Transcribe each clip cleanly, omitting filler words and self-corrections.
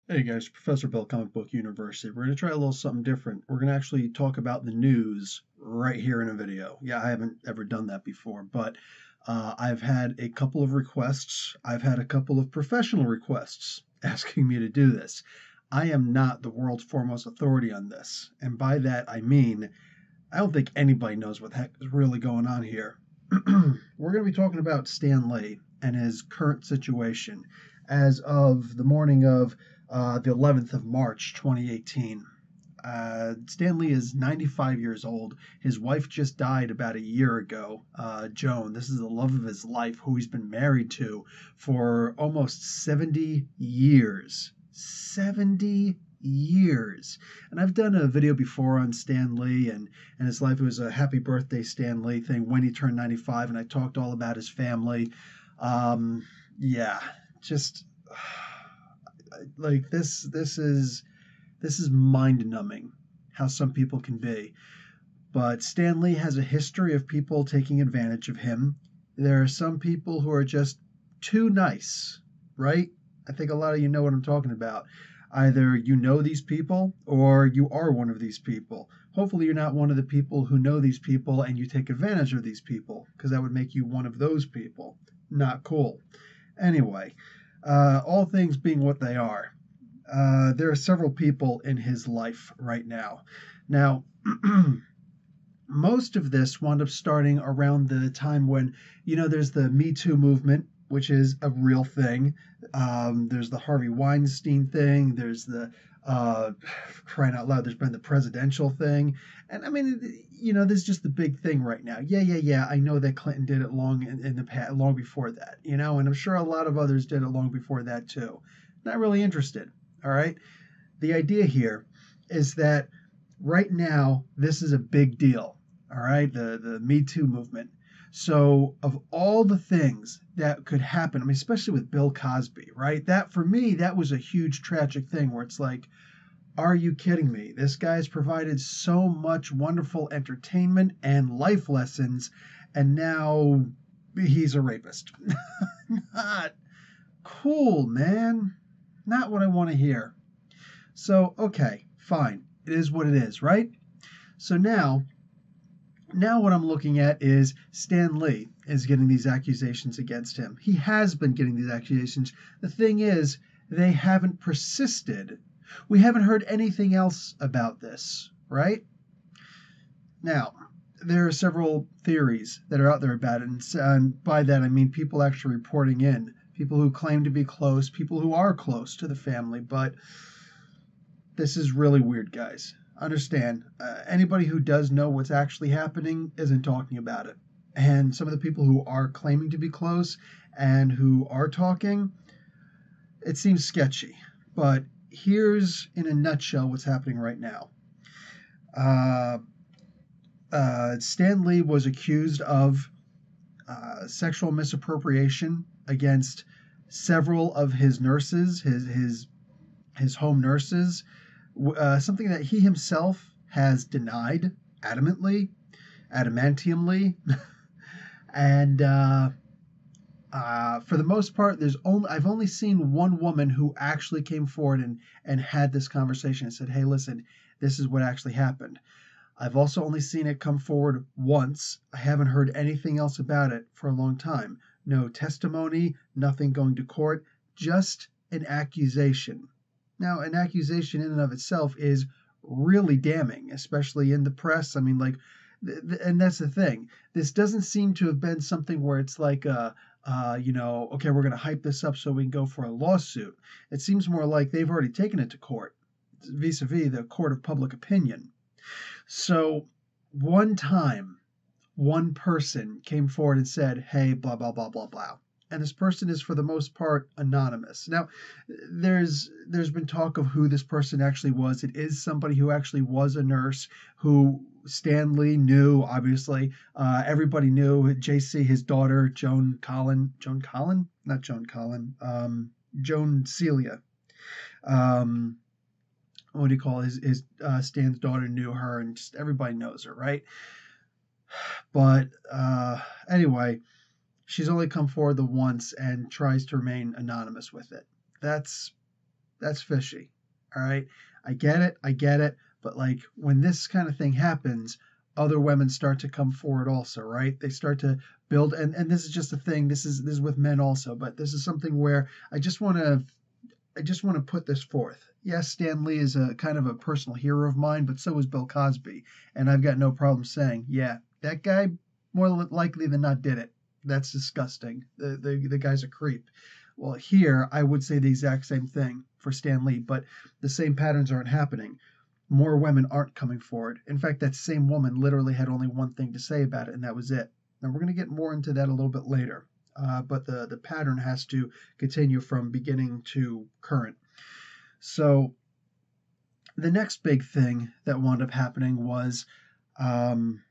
Hey guys, Professor Bill, Comic Book University. We're going to try a little something different. We're going to actually talk about the news right here in a video. Yeah, I haven't ever done that before, but I've had a couple of requests. I've had a couple of professional requests asking me to do this. I am not the world's foremost authority on this. And by that, I mean, I don't think anybody knows what the heck is really going on here. We're going to be talking about Stan Lee and his current situation as of the morning of the 11th of March, 2018. Stan Lee is 95 years old. His wife just died about a year ago, Joan. This is the love of his life, who he's been married to for almost 70 years. 70 years. And I've done a video before on Stan Lee and his life. It was a happy birthday Stan Lee thing when he turned 95, and I talked all about his family. Yeah, just like this is mind numbing how some people can be. But Stan Lee has a history of people taking advantage of him. There are some people who are just too nice, right? I think a lot of you know what I'm talking about. Either you know these people or you are one of these people. Hopefully, you're not one of the people who know these people and you take advantage of these people, because that would make you one of those people. Not cool. Anyway, all things being what they are, there are several people in his life right now. Now, most of this wound up starting around the time when, there's the Me Too movement, which is a real thing. There's the Harvey Weinstein thing. There's the, crying out loud, there's been the presidential thing. And I mean, this is just the big thing right now. Yeah. I know that Clinton did it long in the past, long before that, and I'm sure a lot of others did it long before that too. Not really interested. All right. The idea here is that right now, this is a big deal. All right. The Me Too movement. So, of all the things that could happen, I mean, especially with Bill Cosby, right? That for me, that was a huge tragic thing where it's like, are you kidding me? This guy's provided so much wonderful entertainment and life lessons, and now he's a rapist. Not cool, man. Not what I want to hear. So, okay, fine. It is what it is, right? So now what I'm looking at is Stan Lee is getting these accusations against him. He has been getting these accusations. The thing is, they haven't persisted. We haven't heard anything else about this, right? Now, there are several theories that are out there about it, and by that I mean people actually reporting in, people who claim to be close, people who are close to the family, but this is really weird, guys. Understand, anybody who does know what's actually happening isn't talking about it. And some of the people who are claiming to be close and who are talking, it seems sketchy. But here's, in a nutshell, what's happening right now. Stan Lee was accused of sexual misappropriation against several of his nurses, his home nurses, something that he himself has denied adamantiumly, and for the most part, I've only seen one woman who actually came forward and had this conversation and said, "Hey, listen, this is what actually happened." I've also only seen it come forward once. I haven't heard anything else about it for a long time. No testimony, nothing going to court, just an accusation. Now, an accusation in and of itself is really damning, especially in the press. I mean, like, and that's the thing. This doesn't seem to have been something where it's like, okay, we're going to hype this up so we can go for a lawsuit. It seems more like they've already taken it to court, vis-a-vis the court of public opinion. So, one time, one person came forward and said, "Hey, blah, blah, blah, blah, blah." And this person is for the most part anonymous. Now, there's been talk of who this person actually was. It is somebody who actually was a nurse who Stan Lee knew. Obviously, everybody knew JC, his daughter Joan Celia. What do you call his Stan's daughter knew her, and just everybody knows her, right? But anyway, she's only come forward the once and tries to remain anonymous with it. That's That's fishy. All right. I get it. I get it. But like when this kind of thing happens, other women start to come forward also, right? They start to build, and this is just a thing. This is with men also, but this is something where I just want to put this forth. Yes, Stan Lee is a kind of a personal hero of mine, but so is Bill Cosby, and I've got no problem saying, yeah, that guy more likely than not did it. That's disgusting. The guy's a creep. Well, here I would say the exact same thing for Stan Lee, but the same patterns aren't happening. More women aren't coming forward. In fact, that same woman literally had only one thing to say about it, and that was it. And we're going to get more into that a little bit later. But the pattern has to continue from beginning to current. So the next big thing that wound up happening was um,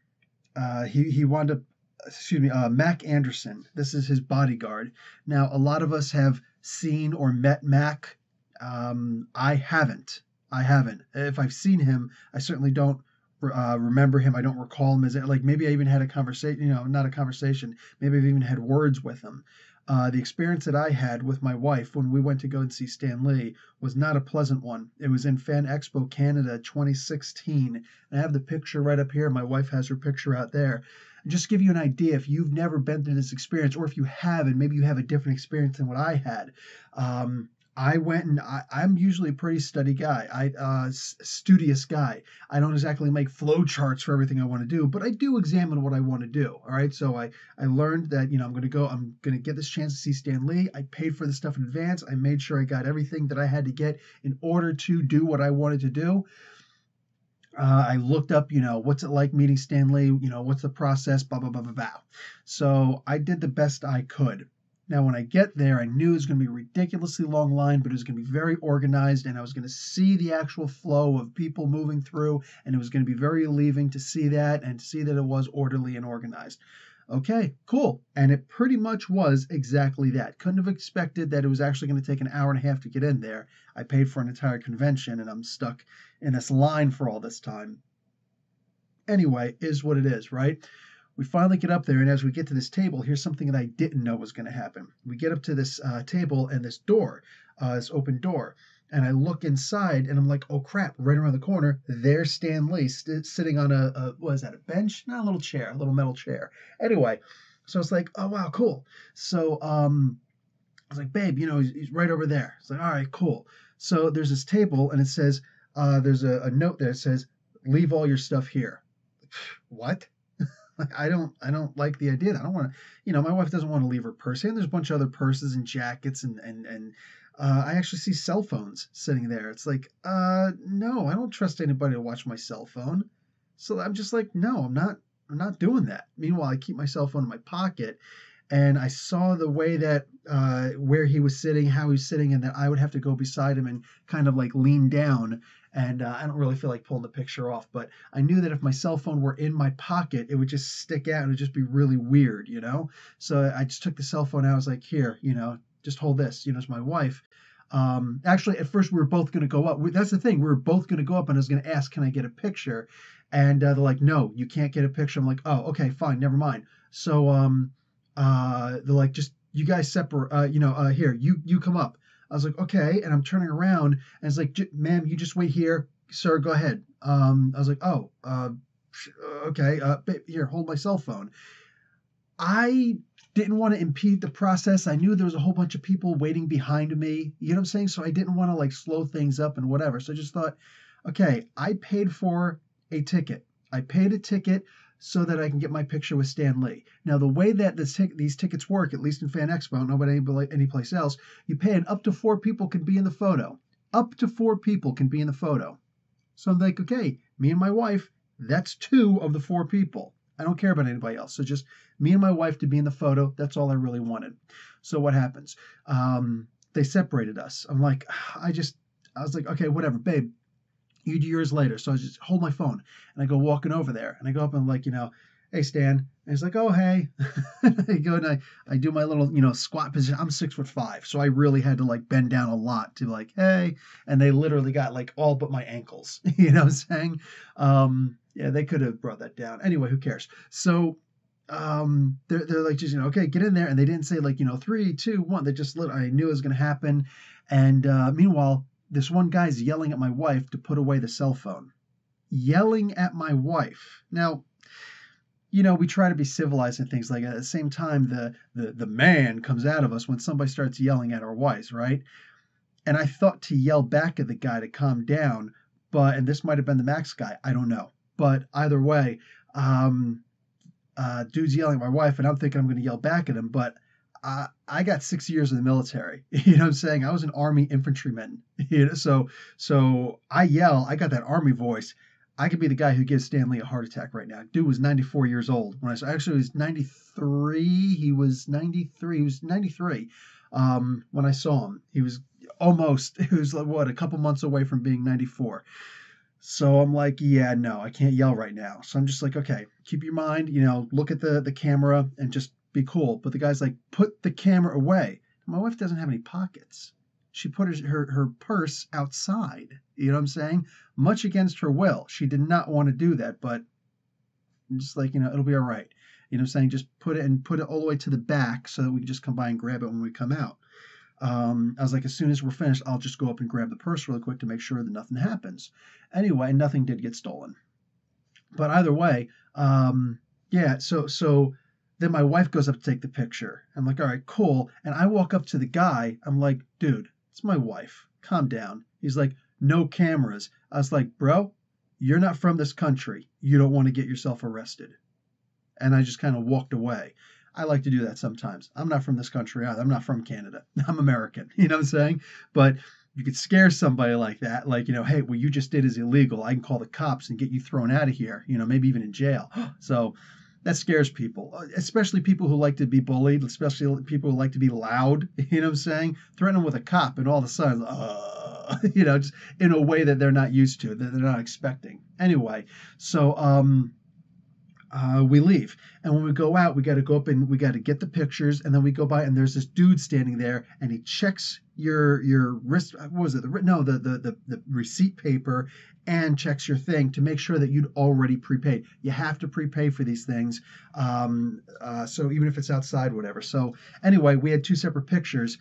he wound up, excuse me, Mac Anderson. This is his bodyguard. Now, a lot of us have seen or met Mac. I haven't. I haven't. If I've seen him, I certainly don't remember him. I don't recall him as like maybe I even had a conversation. Not a conversation. Maybe I've even had words with him. The experience that I had with my wife when we went to go and see Stan Lee was not a pleasant one. It was in Fan Expo Canada 2016. And I have the picture right up here. My wife has her picture out there. And just to give you an idea, if you've never been through this experience, or if you have, and maybe you have a different experience than what I had, I went and I'm usually a pretty studious guy. I don't exactly make flow charts for everything I want to do, but I do examine what I want to do. All right. So I learned that, I'm going to get this chance to see Stan Lee. I paid for the stuff in advance. I made sure I got everything that I had to get in order to do what I wanted to do. I looked up, what's it like meeting Stan Lee? What's the process? Blah, blah, blah, blah, blah. So I did the best I could. Now, when I get there, I knew it was going to be a ridiculously long line, but it was going to be very organized, and I was going to see the actual flow of people moving through, and it was going to be very relieving to see that and to see that it was orderly and organized. Okay, cool. And it pretty much was exactly that. Couldn't have expected that it was actually going to take an hour and a half to get in there. I paid for an entire convention, and I'm stuck in this line for all this time. Anyway, is what it is, right? We finally get up there, and as we get to this table, here's something that I didn't know was going to happen. We get up to this table and this door, this open door, and I look inside, and I'm like, oh crap, right around the corner, there's Stan Lee sitting on what is that, a bench? Not a little chair, a little metal chair. Anyway, so it's like, oh wow, cool. So I was like, babe, he's right over there. It's like, all right, cool. So there's this table, and it says, there's a note there that says, leave all your stuff here. What? Like, I don't like the idea that I don't want to, my wife doesn't want to leave her purse. And there's a bunch of other purses and jackets and I actually see cell phones sitting there. It's like, no, I don't trust anybody to watch my cell phone. So I'm just like, no, I'm not doing that. Meanwhile, I keep my cell phone in my pocket, and I saw the way that where he was sitting, how he was sitting, and that I would have to go beside him and kind of like lean down. And I don't really feel like pulling the picture off, but I knew that if my cell phone were in my pocket, it would just stick out and it would just be really weird, So I just took the cell phone out. I was like, here, just hold this, it's my wife. Actually, at first we were both going to go up. That's the thing. We were both going to go up, and I was going to ask, can I get a picture? And they're like, no, you can't get a picture. I'm like, oh, okay, fine, never mind. So they're like, just you guys separate, here, you come up. I was like, okay. And I'm turning around, and it's like, ma'am, you just wait here. Sir, go ahead. I was like, oh, okay. Here, hold my cell phone. I didn't want to impede the process. I knew there was a whole bunch of people waiting behind me. You know what I'm saying? So I didn't want to like slow things up and whatever. So I just thought, okay, I paid for a ticket. I paid a ticket so that I can get my picture with Stan Lee. Now, the way that these tickets work, at least in Fan Expo, I don't know about any place else, you pay and up to 4 people can be in the photo. Up to 4 people can be in the photo. So I'm like, okay, me and my wife, that's 2 of the 4 people. I don't care about anybody else. So just me and my wife to be in the photo, that's all I really wanted. So what happens? They separated us. I'm like, I was like, okay, whatever, babe. You do yours later. So I just hold my phone, and I go walking over there, and I go up and I'm like, hey, Stan. And he's like, oh, hey. I go and I do my little, squat position. I'm 6'5", so I really had to like bend down a lot to like, hey. And they literally got like all but my ankles. You know what I'm saying? Yeah, they could have brought that down. Anyway, who cares? So they're like, just, okay, get in there. And they didn't say like, 3, 2, 1. They just I knew it was going to happen. And meanwhile, this one guy's yelling at my wife to put away the cell phone. Yelling at my wife. Now, we try to be civilized and things like that. At the same time, the man comes out of us when somebody starts yelling at our wives, right? And I thought to yell back at the guy to calm down, and this might have been the Max guy, I don't know. But either way, dude's yelling at my wife, and I'm thinking I'm going to yell back at him, but I got 6 years in the military. You know what I'm saying? I was an Army infantryman. So I yell. I got that Army voice. I could be the guy who gives Stan Lee a heart attack right now. Dude was 94 years old when actually he was 93. He was 93. He was 93 when I saw him. He was like, a couple months away from being 94. So I'm like, yeah, no, I can't yell right now. So I'm just like, okay, keep your mind, look at the camera and just be cool. But the guy's like, put the camera away. My wife doesn't have any pockets. She put her purse outside. You know what I'm saying? Much against her will. She did not want to do that, but I'm just like, it'll be all right. You know what I'm saying? Just put it all the way to the back so that we can just come by and grab it when we come out. I was like, as soon as we're finished, I'll just go up and grab the purse really quick to make sure that nothing happens. Anyway, nothing did get stolen. But either way, yeah, so then my wife goes up to take the picture. I'm like, all right, cool. And I walk up to the guy. I'm like, dude, it's my wife. Calm down. He's like, no cameras. I was like, bro, you're not from this country. You don't want to get yourself arrested. And I just kind of walked away. I like to do that sometimes. I'm not from this country either. I'm not from Canada. I'm American. You know what I'm saying? But you could scare somebody like that. Like, hey, what you just did is illegal. I can call the cops and get you thrown out of here, maybe even in jail. So that scares people, especially people who like to be bullied, especially people who like to be loud. You know what I'm saying? Threaten them with a cop and all of a sudden, just in a way that they're not used to, that they're not expecting. Anyway, so we leave. And when we go out, we got to go up and we got to get the pictures. And then we go by and there's this dude standing there and he checks your wrist. What was it? The receipt paper and checks your thing to make sure that you'd already prepaid. You have to prepay for these things. So even if it's outside, whatever. So anyway, we had two separate pictures.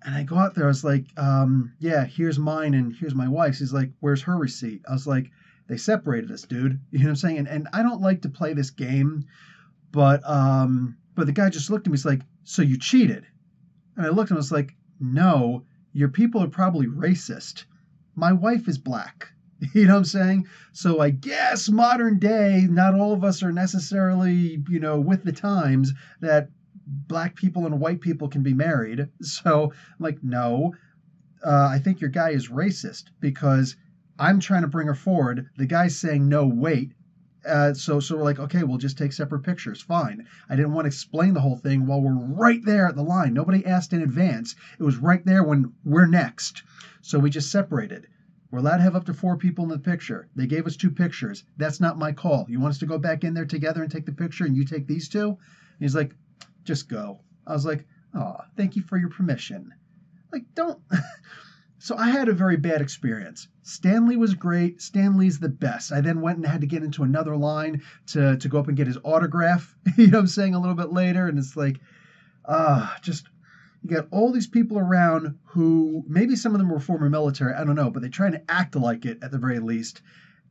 And I go out there. I was like, yeah, here's mine and here's my wife's. He's like, where's her receipt? I was like, they separated us, dude. You know what I'm saying? And I don't like to play this game, but the guy just looked at me. He's like, so you cheated? And I looked and I was like, no, your people are probably racist. My wife is black. You know what I'm saying? So I guess modern day, not all of us are necessarily, with the times that black people and white people can be married. So I'm like, no, I think your guy is racist because I'm trying to bring her forward. The guy's saying, no, wait. So we're like, okay, we'll just take separate pictures. Fine. I didn't want to explain the whole thing while we're right there at the line. Nobody asked in advance. It was right there when we're next. So we just separated. We're allowed to have up to 4 people in the picture. They gave us 2 pictures. That's not my call. You want us to go back in there together and take the picture and you take these 2? And he's like, just go. I was like, oh, thank you for your permission. Like, don't... So I had a very bad experience. Stan Lee was great. Stan Lee's the best. I then went and had to get into another line to go up and get his autograph, you know what I'm saying, a little bit later. And it's like, you got all these people around who, maybe some of them were former military, I don't know, but they're trying to act like it at the very least.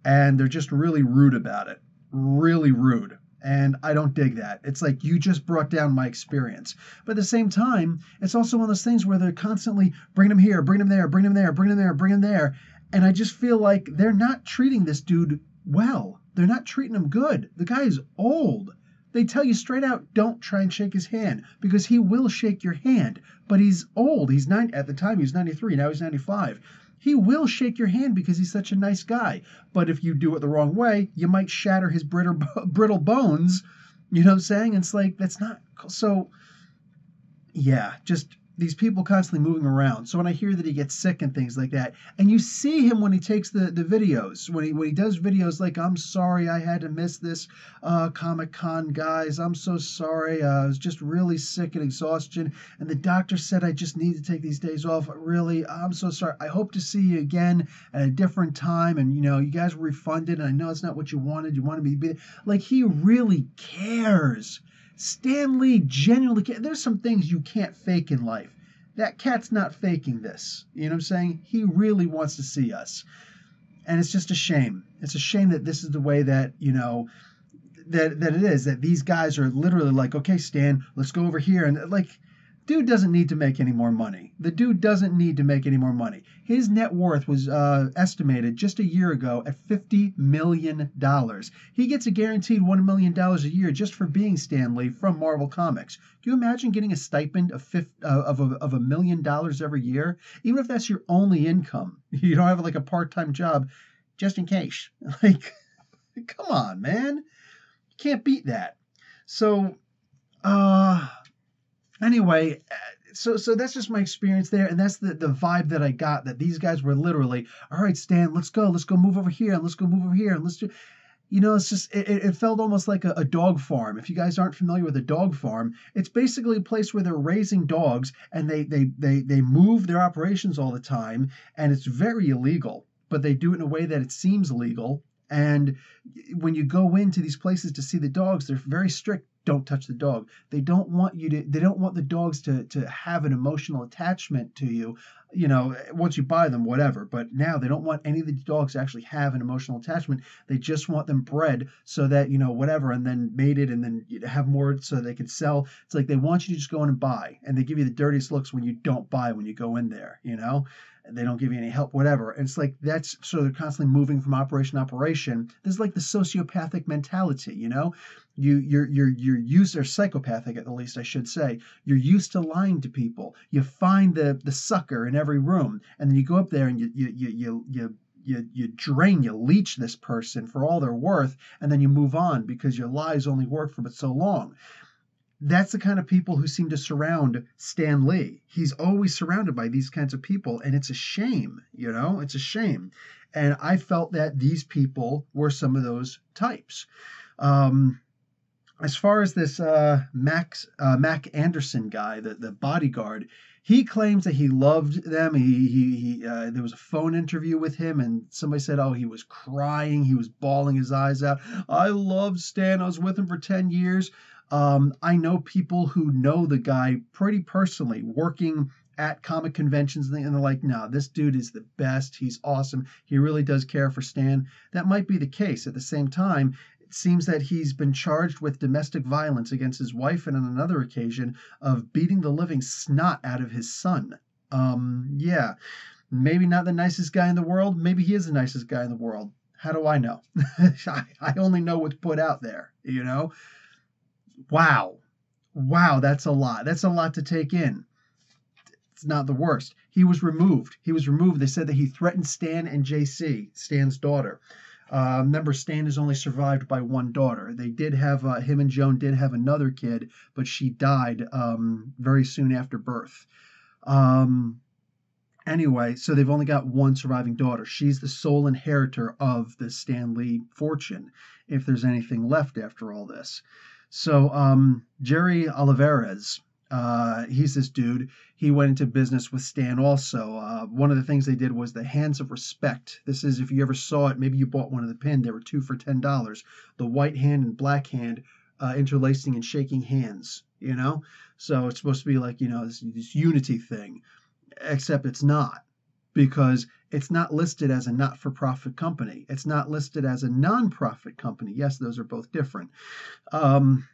And they're just really rude about it. Really rude. And I don't dig that. It's like you just brought down my experience. But at the same time, it's also one of those things where they're constantly bring them here, bring them there, bring them there, bring them there, bring them there. And I just feel like they're not treating this dude well. They're not treating him good. The guy is old. They tell you straight out, don't try and shake his hand because he will shake your hand. But he's old. He's at the time he was 93. Now he's 95. He will shake your hand because he's such a nice guy. But if you do it the wrong way, you might shatter his brittle bones. You know what I'm saying? It's like, that's not... So, yeah, just these people constantly moving around. So when I hear that he gets sick and things like that, and you see him when he takes the videos, when he does videos like, I'm sorry I had to miss this Comic-Con, guys. I'm so sorry. I was just really sick and exhaustion. And the doctor said I just need to take these days off. Really, I'm so sorry. I hope to see you again at a different time. And, you guys were refunded. And I know it's not what you wanted. You wanted me to be there. Like, he really cares. Stan Lee genuinely cares. There's some things you can't fake in life. that cat's not faking this. You know what I'm saying? He really wants to see us. And it's just a shame. It's a shame that this is the way that, that it is, that these guys are literally like, okay, Stan, let's go over here. And like, dude doesn't need to make any more money. The dude doesn't need to make any more money. His net worth was estimated just a year ago at $50 million. He gets a guaranteed $1 million a year just for being Stan Lee from Marvel Comics. Can you imagine getting a stipend of $1 million every year? Even if that's your only income, you don't have like a part-time job, just in case. Like, come on, man. You can't beat that. So, anyway, so that's just my experience there, and that's the vibe that I got, that these guys were literally, all right, Stan, let's go move over here, and let's go move over here, and let's do, it's just, it felt almost like a dog farm. If you guys aren't familiar with a dog farm, it's basically a place where they're raising dogs, and they move their operations all the time, and it's very illegal, but they do it in a way that it seems legal. And when you go into these places to see the dogs, they're very strict. Don't touch the dog. They don't want the dogs to have an emotional attachment to you, once you buy them, whatever. But now they don't want any of the dogs to actually have an emotional attachment. They just want them bred so that, whatever, and then mated, and then have more so they can sell. It's like they want you to just go in and buy, and they give you the dirtiest looks when you don't buy, when you go in there, and they don't give you any help, whatever. And it's like, that's, so they're constantly moving from operation to operation. This is like the sociopathic mentality, You're used, or psychopathic at the least, I should say. You're used to lying to people. You find the sucker in every room, and then you go up there and you drain, you leech this person for all they're worth, and then you move on because your lies only work for but so long. That's the kind of people who seem to surround Stan Lee. He's always surrounded by these kinds of people, and it's a shame, it's a shame. And I felt that these people were some of those types. As far as this Mac Anderson guy, the bodyguard, he claims that he loved them. There was a phone interview with him, and somebody said, oh, he was crying, he was bawling his eyes out. I loved Stan. I was with him for 10 years. I know people who know the guy pretty personally, working at comic conventions, and they're like, no, this dude is the best. He's awesome. He really does care for Stan. That might be the case. At the same time, it seems that he's been charged with domestic violence against his wife, and on another occasion of beating the living snot out of his son. Yeah, maybe not the nicest guy in the world. Maybe he is the nicest guy in the world. How do I know? I only know what's put out there, Wow, that's a lot. That's a lot to take in. It's not the worst. He was removed. They said that he threatened Stan and JC, Stan's daughter. Remember, Stan is only survived by one daughter. They did have, him and Joan did have another kid, but she died very soon after birth. Anyway, so they've only got one surviving daughter. She's the sole inheritor of the Stan Lee fortune, if there's anything left after all this. So Jerry Olivares, he's this dude. He went into business with Stan also. One of the things they did was the Hands of Respect. This is, if you ever saw it, maybe you bought one of the pin. They were 2 for $10. The white hand and black hand interlacing and shaking hands, So it's supposed to be like, this unity thing. Except it's not. Because it's not listed as a not-for-profit company. It's not listed as a non-profit company. Yes, those are both different.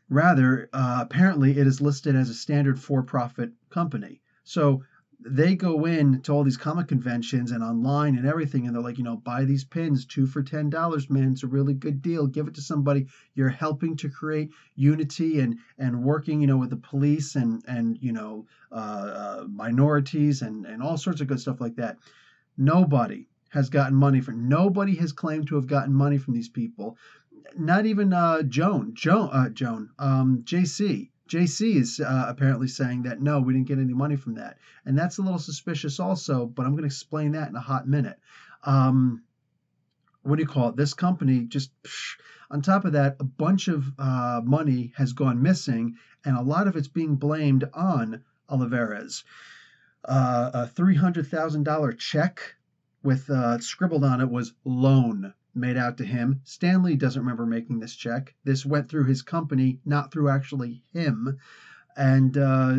Rather, apparently it is listed as a standard for-profit company. So they go in to all these comic conventions and online and everything, and they're like, buy these pins, 2 for $10, man. It's a really good deal. Give it to somebody. You're helping to create unity and working, with the police and minorities and all sorts of good stuff like that. Nobody has gotten money nobody has claimed to have gotten money from these people. Not even JC. JC is apparently saying that, no, we didn't get any money from that. And that's a little suspicious also, but I'm going to explain that in a hot minute. What do you call it? This company just, on top of that, a bunch of money has gone missing, and a lot of it's being blamed on Olivares. A $300,000 check with scribbled on it was loan made out to him. Stan Lee doesn't remember making this check. This went through his company, not through actually him. And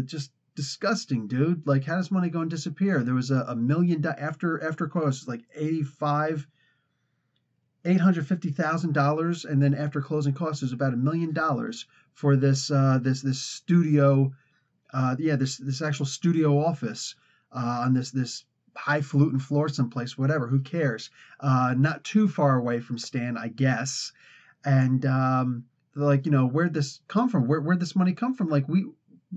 just disgusting, dude. Like, how does money go and disappear? There was a million after costs like $850,000, and then after closing costs, there's about $1 million for this studio, this actual studio office on this highfalutin floor someplace, whatever. Who cares? Not too far away from Stan, I guess. And they're like, where'd this come from? Where'd this money come from? Like,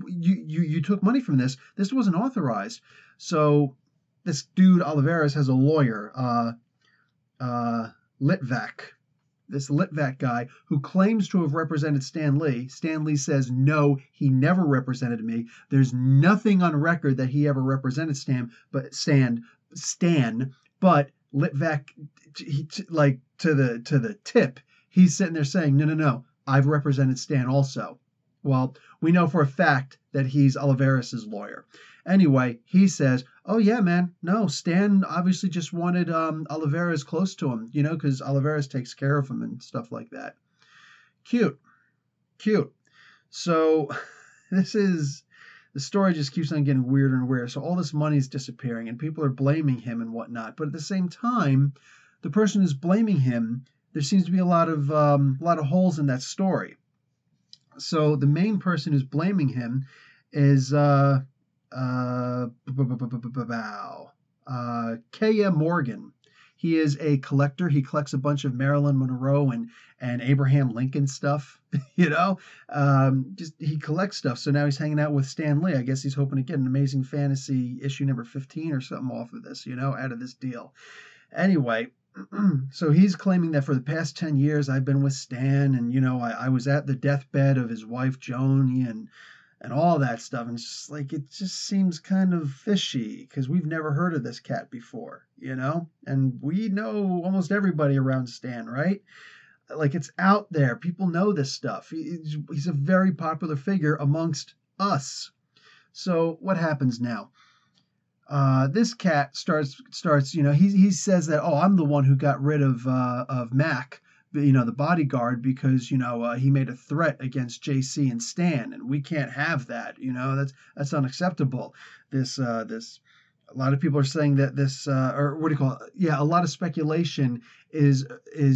you took money from this. This wasn't authorized. So this dude Oliveras has a lawyer, Litvak. This Litvak guy who claims to have represented Stan Lee. Stan Lee says, no, he never represented me. There's nothing on record that he ever represented Stan, but Litvak, like to the tip, he's sitting there saying, no, I've represented Stan also. Well, we know for a fact that he's Oliveras' lawyer. Anyway, he says, oh yeah, man, no, Stan obviously just wanted Oliveras close to him, because Oliveras takes care of him and stuff like that. Cute. So the story just keeps on getting weirder and weirder. So all this money is disappearing and people are blaming him and whatnot. But at the same time, the person who's blaming him, there seems to be a lot of holes in that story. So the main person who's blaming him is Kaya Morgan. He is a collector. He collects a bunch of Marilyn Monroe and Abraham Lincoln stuff. He collects stuff. So now he's hanging out with Stan Lee. I guess he's hoping to get an Amazing Fantasy issue number 15 or something off of this, out of this deal. Anyway, so he's claiming that for the past 10 years I've been with Stan, and I was at the deathbed of his wife Joni and all that stuff. And it's just like, it just seems kind of fishy because we've never heard of this cat before, and we know almost everybody around Stan, right? Like, it's out there. People know this stuff. He's a very popular figure amongst us. So what happens now? This cat starts, he says that, oh, I'm the one who got rid of Mac, the bodyguard, because, he made a threat against JC and Stan, and we can't have that. That's unacceptable. A lot of people are saying that this, or what do you call it? Yeah, a lot of speculation is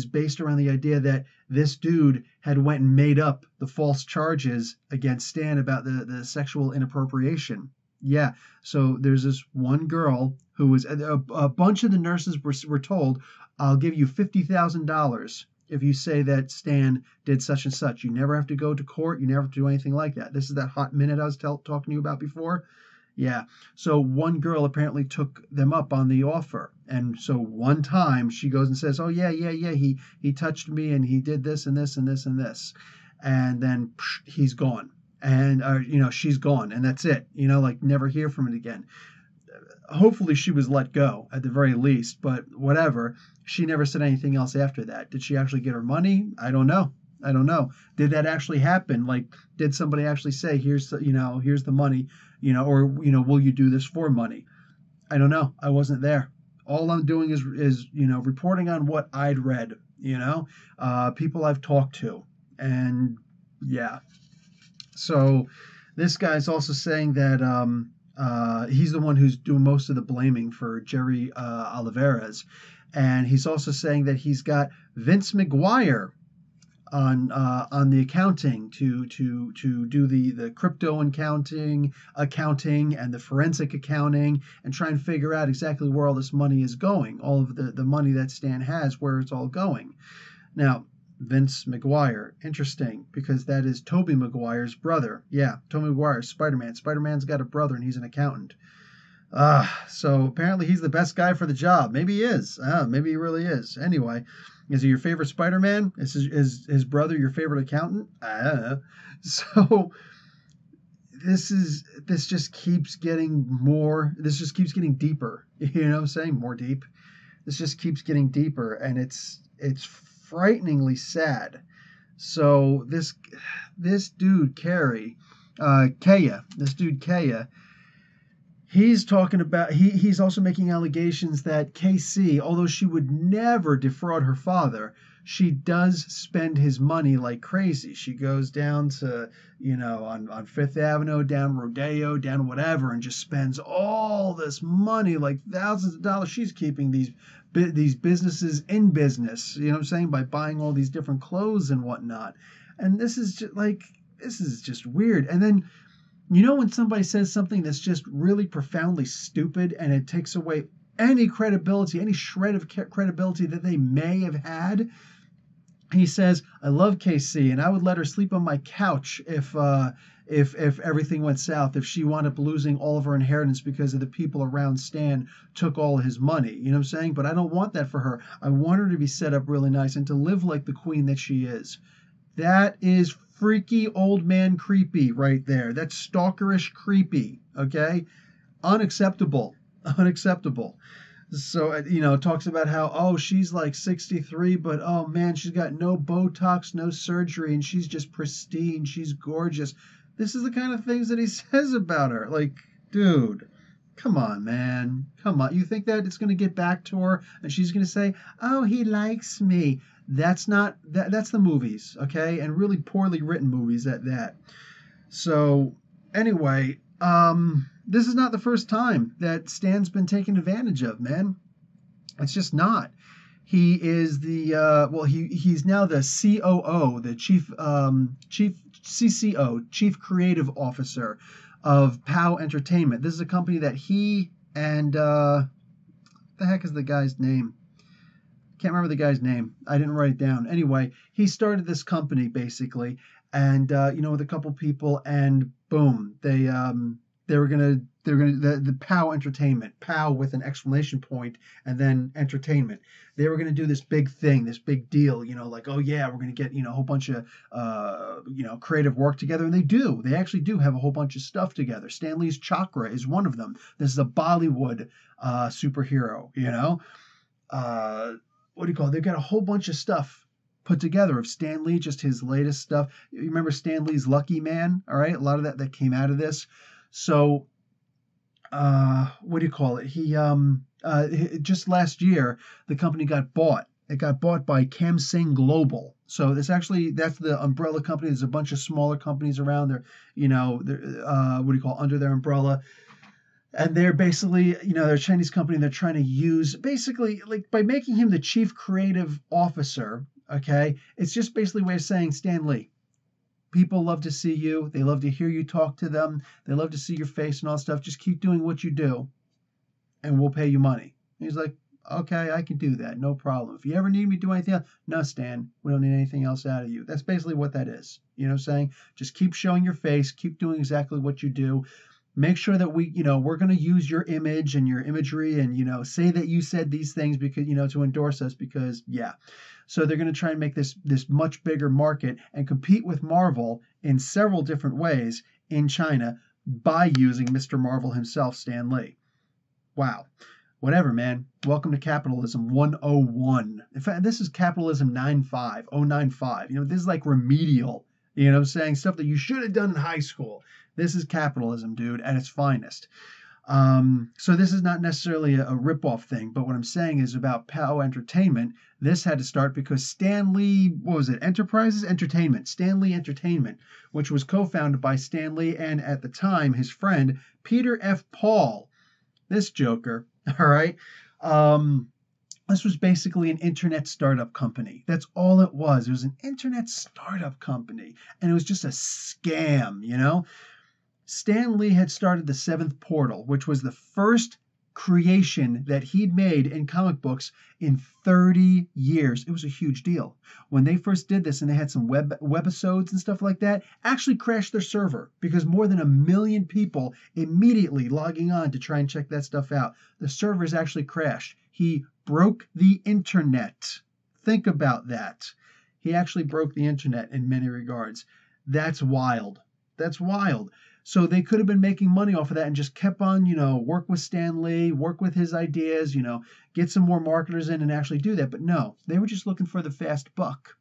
based around the idea that this dude had went and made up the false charges against Stan about the sexual inappropriation. Yeah, so there's this one girl who was, a bunch of the nurses were told, I'll give you $50,000 if you say that Stan did such and such. You never have to go to court. You never have to do anything like that. This is that hot minute I was talking to you about before. Yeah, so one girl apparently took them up on the offer. And so one time she goes and says, oh, yeah, he touched me and he did this and this and this and this. And then he's gone. And, she's gone, and that's it. Like, never hear from it again. Hopefully she was let go at the very least, but whatever. She never said anything else after that. Did she actually get her money? I don't know. Did that actually happen? Like, did somebody actually say, here's the money, or, will you do this for money? I don't know. I wasn't there. All I'm doing is reporting on what I'd read, people I've talked to. And yeah. So this guy's also saying that he's the one who's doing most of the blaming for Jerry Oliveras. And he's also saying that he's got Vince McGuire on the accounting to do the crypto accounting and the forensic accounting and try and figure out exactly where all this money is going, all of the money that Stan has, where it's all going. Now, Vince McGuire, interesting, because that is Tobey Maguire's brother. Yeah, Tobey Maguire, Spider-Man. Spider-Man's got a brother and he's an accountant. So apparently he's the best guy for the job. Maybe he is. Maybe he really is. Anyway, is he your favorite Spider-Man? Is his brother your favorite accountant? I don't know. So this just keeps getting deeper. You know what I'm saying? More deep. This just keeps getting deeper, and it's frighteningly sad. So this dude Kaya, He's talking about he's also making allegations that KC, although she would never defraud her father, she does spend his money like crazy. She goes down to, on Fifth Avenue, down Rodeo, down whatever, and just spends all this money, like thousands of dollars. She's keeping these businesses in business, you know what I'm saying, by buying all these different clothes and whatnot. And this is just weird. And then when somebody says something that's just really profoundly stupid and it takes away any credibility, any shred of credibility that they may have had, he says, "I love KC and I would let her sleep on my couch if everything went south, if she wound up losing all of her inheritance because of the people around Stan took all his money." You know what I'm saying? But I don't want that for her. I want her to be set up really nice and to live like the queen that she is. That is freaky old man creepy right there. That's stalkerish creepy. Okay? Unacceptable. Unacceptable. So, it talks about how, oh, she's like 63, but oh man, she's got no Botox, no surgery, and she's just pristine. She's gorgeous. This is the kind of things that he says about her. Like, dude, come on, man. Come on. You think that it's going to get back to her and she's going to say, "Oh, he likes me." That's not that's the movies, okay? And really poorly written movies at that. So, anyway, this is not the first time that Stan's been taken advantage of, man. It's just not. He is he's now the COO, the chief CCO, Chief Creative Officer of POW Entertainment. This is a company that he and the heck is the guy's name? Can't remember the guy's name. I didn't write it down. Anyway, he started this company basically, and with a couple people, and boom, they were gonna the POW Entertainment, POW with an exclamation point and then entertainment. They were gonna do this big thing, this big deal, like, oh yeah, we're gonna get a whole bunch of creative work together, and they do. They actually do have a whole bunch of stuff together. Stan Lee's Chakra is one of them. This is a Bollywood superhero, what do you call it? They've got a whole bunch of stuff put together of Stan Lee, just his latest stuff. You remember Stan Lee's Lucky Man? All right, a lot of that came out of this. So, what do you call it? He just last year the company got bought. It got bought by Camsing Global. So that's the umbrella company. There's a bunch of smaller companies around there. Under their umbrella. And they're basically, they're a Chinese company. And they're trying to use basically like by making him the chief creative officer. Okay, it's just basically a way of saying, Stan Lee, people love to see you. They love to hear you talk to them. They love to see your face and all that stuff. Just keep doing what you do, and we'll pay you money. And he's like, okay, I can do that, no problem. If you ever need me to do anything else, no, Stan, we don't need anything else out of you. That's basically what that is. You know what I'm saying? Just keep showing your face. Keep doing exactly what you do. Make sure that we're going to use your image and your imagery and, say that you said these things because, to endorse us because, yeah. So they're going to try and make this much bigger market and compete with Marvel in several different ways in China by using Mr. Marvel himself, Stan Lee. Wow. Whatever, man. Welcome to Capitalism 101. In fact, this is Capitalism 095. This is like remedial, what I'm saying? Stuff that you should have done in high school. This is capitalism, dude, at its finest. So this is not necessarily a rip-off thing, but what I'm saying is about POW Entertainment. This had to start because Stan Lee, what was it? Stan Lee Entertainment, which was co-founded by Stan Lee and at the time his friend Peter F. Paul. This joker, all right. This was basically an internet startup company. That's all it was. It was an internet startup company, and it was just a scam, Stan Lee had started the Seventh Portal, which was the first creation that he'd made in comic books in 30 years. It was a huge deal. When they first did this and they had some webisodes and stuff like that, actually crashed their server because more than 1 million people immediately logging on to try and check that stuff out. The servers actually crashed. He broke the internet. Think about that. He actually broke the internet in many regards. That's wild. That's wild. So they could have been making money off of that and just kept on, work with Stan Lee, work with his ideas, get some more marketers in and actually do that. But no, they were just looking for the fast buck.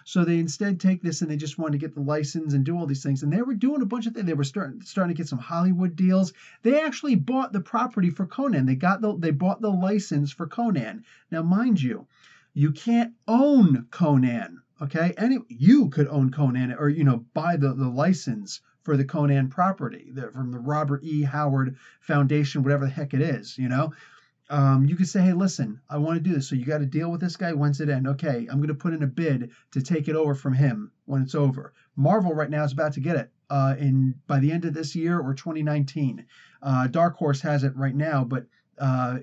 So they instead take this and they just wanted to get the license and do all these things. And they were doing a bunch of things. They were starting to get some Hollywood deals. They actually bought the property for Conan. They bought the license for Conan. Now, mind you, you can't own Conan. Okay, you could own Conan, or buy the license for the Conan property from the Robert E. Howard Foundation, whatever the heck it is. You could say, hey, listen, I want to do this. So you got to deal with this guy. When's it end? Okay, I'm going to put in a bid to take it over from him when it's over. Marvel right now is about to get it by the end of this year or 2019. Dark Horse has it right now, but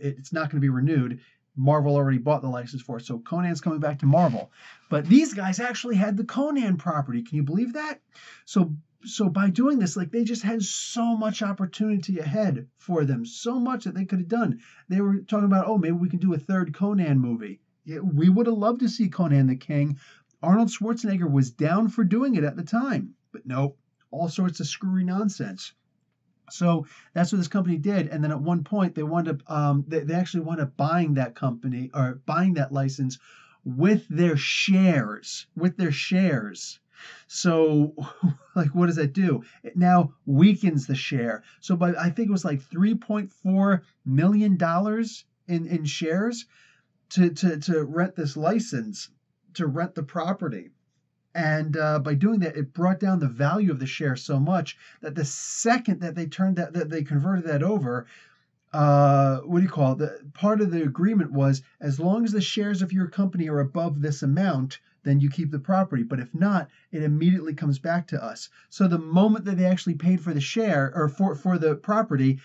it's not going to be renewed. Marvel already bought the license for it. So Conan's coming back to Marvel. But these guys actually had the Conan property. Can you believe that? So by doing this, like, they just had so much opportunity ahead for them, so much that they could have done. They were talking about, oh, maybe we can do a third Conan movie. We would have loved to see Conan the King. Arnold Schwarzenegger was down for doing it at the time, but nope, all sorts of screwy nonsense. So that's what this company did. And then at one point they wound up, they actually wound up buying that company, or buying that license with their shares. So, like, what does that do? It now weakens the share. So, I think it was like $3.4 million in shares to rent this license, to rent the property. And by doing that, it brought down the value of the share so much that the second that they converted that over, what do you call it? Part of the agreement was, as long as the shares of your company are above this amount, then you keep the property. But if not, it immediately comes back to us. So the moment that they actually paid for the share, or for the property,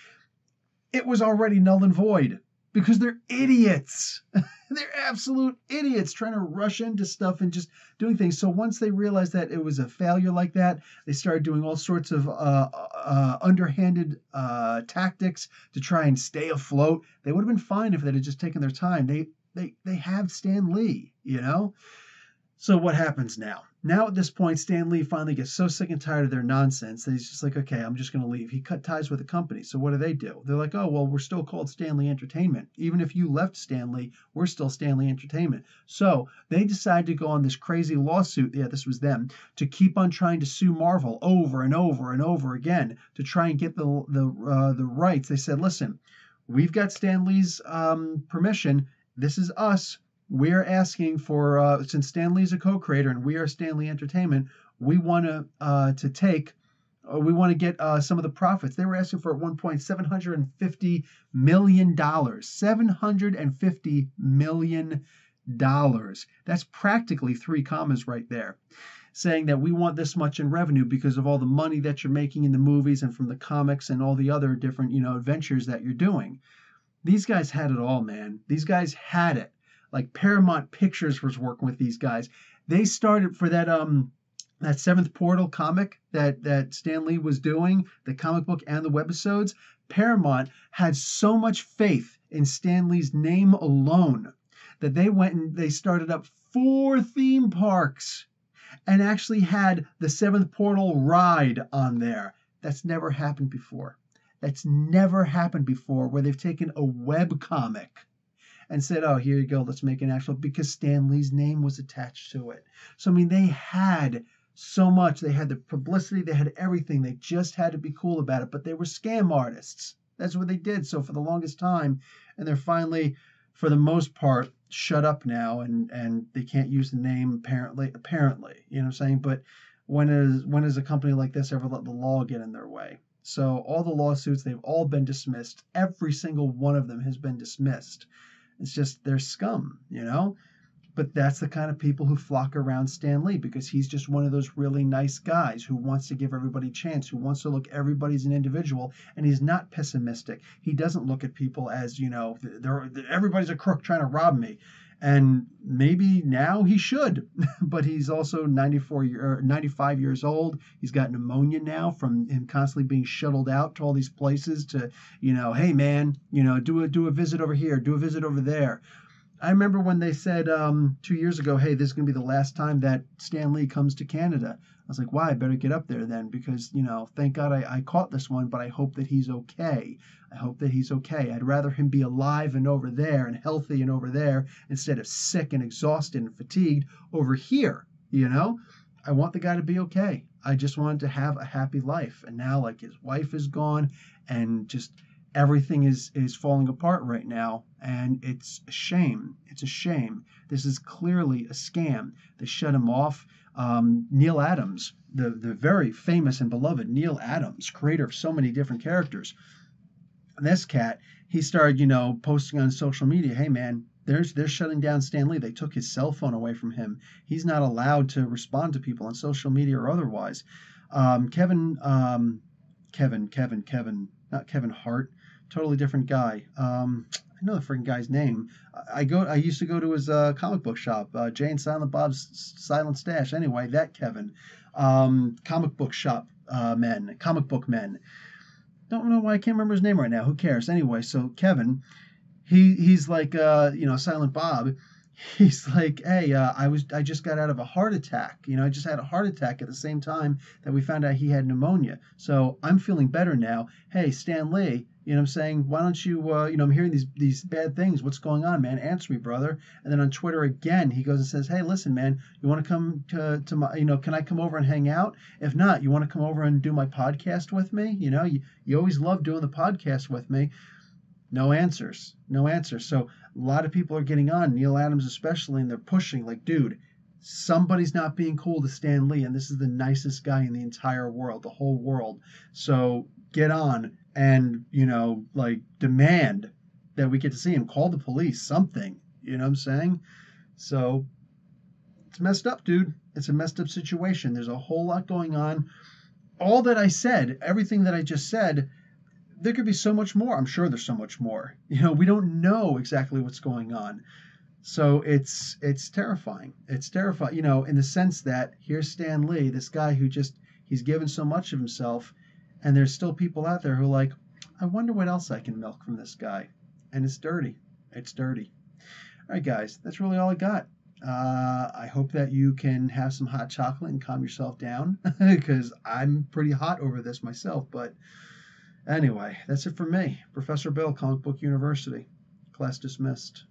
it was already null and void, because they're idiots. They're absolute idiots trying to rush into stuff and just doing things. So once they realized that it was a failure like that, they started doing all sorts of underhanded tactics to try and stay afloat. They would have been fine if they had just taken their time. They have Stan Lee, So what happens now? Now at this point, Stan Lee finally gets so sick and tired of their nonsense that he's just like, okay, I'm just going to leave. He cut ties with the company. So what do? They're like, oh, well, we're still called Stan Lee Entertainment. Even if you left Stan Lee, we're still Stan Lee Entertainment. So they decided to go on this crazy lawsuit. Yeah, this was them, to keep on trying to sue Marvel over and over and over again to try and get the rights. They said, listen, we've got Stan Lee's permission. This is us. We're asking for, since Stan Lee's a co-creator and we are Stan Lee Entertainment, we want to get some of the profits. They were asking for at one point $750 million. $750 million. That's practically 3 commas right there, saying that we want this much in revenue because of all the money that you're making in the movies and from the comics and all the other different, adventures that you're doing. These guys had it all, man. These guys had it. Like, Paramount Pictures was working with these guys. They started for that Seventh Portal comic that Stan Lee was doing, the comic book and the webisodes. Paramount had so much faith in Stan Lee's name alone that they went and they started up 4 theme parks and actually had the Seventh Portal ride on there. That's never happened before. Where they've taken a web comic and said, oh, here you go, let's make an actual, because Stan Lee's name was attached to it. So, I mean, they had so much. They had the publicity, they had everything. They just had to be cool about it, but they were scam artists. That's what they did. So for the longest time, and they're finally, for the most part, shut up now, and they can't use the name apparently, you know what I'm saying? But when is a company like this ever let the law get in their way? So all the lawsuits, they've all been dismissed. Every single one of them has been dismissed. It's just, they're scum, But that's the kind of people who flock around Stan Lee, because he's just one of those really nice guys who wants to give everybody a chance, who wants to look everybody's an individual, and he's not pessimistic. He doesn't look at people as, everybody's a crook trying to rob me. And maybe now he should, but he's also 95 years old. He's got pneumonia now from him constantly being shuttled out to all these places to, hey man, do a visit over here, do a visit over there. I remember when they said 2 years ago, hey, this is going to be the last time that Stan Lee comes to Canada. I was like, why? I better get up there then, because, thank God I caught this one, but I hope that he's okay. I'd rather him be alive and over there and healthy and over there instead of sick and exhausted and fatigued over here, you know? I want the guy to be okay. I just wanted to have a happy life. And now, like, his wife is gone, and just everything is falling apart right now. And it's a shame. It's a shame. This is clearly a scam. They shut him off. Neil Adams, the very famous and beloved Neil Adams, creator of so many different characters, this cat, he started, posting on social media, hey man, they're shutting down Stan Lee. They took his cell phone away from him. He's not allowed to respond to people on social media or otherwise. Kevin, not Kevin Hart, totally different guy. I know the freaking guy's name. I used to go to his comic book shop, Jay and Silent Bob's Silent Stash. Anyway, that Kevin, comic book men. Don't know why I can't remember his name right now. Who cares? Anyway, so Kevin, he's like Silent Bob. He's like, hey, I just got out of a heart attack. I just had a heart attack at the same time that we found out he had pneumonia. So I'm feeling better now. Hey, Stan Lee, I'm saying, why don't you, I'm hearing these bad things. What's going on, man? Answer me, brother. And then on Twitter again, he goes and says, hey, listen, man, you want to come to my, can I come over and hang out? If not, you want to come over and do my podcast with me? You always love doing the podcast with me. No answers. So a lot of people are getting on, Neil Adams especially, and they're pushing like, dude, somebody's not being cool to Stan Lee, and this is the nicest guy in the entire world, the whole world. So get on and, demand that we get to see him. Call the police, something. You know what I'm saying? So it's messed up, dude. It's a messed up situation. There's a whole lot going on. All that I said, everything that I just said, there could be so much more. I'm sure there's so much more. We don't know exactly what's going on. So it's terrifying. It's terrifying, in the sense that here's Stan Lee, this guy who he's given so much of himself, and there's still people out there who are like, I wonder what else I can milk from this guy. And it's dirty. It's dirty. All right, guys, that's really all I got. I hope that you can have some hot chocolate and calm yourself down, because I'm pretty hot over this myself, but anyway, that's it for me. Professor Bill, Comic Book University. Class dismissed.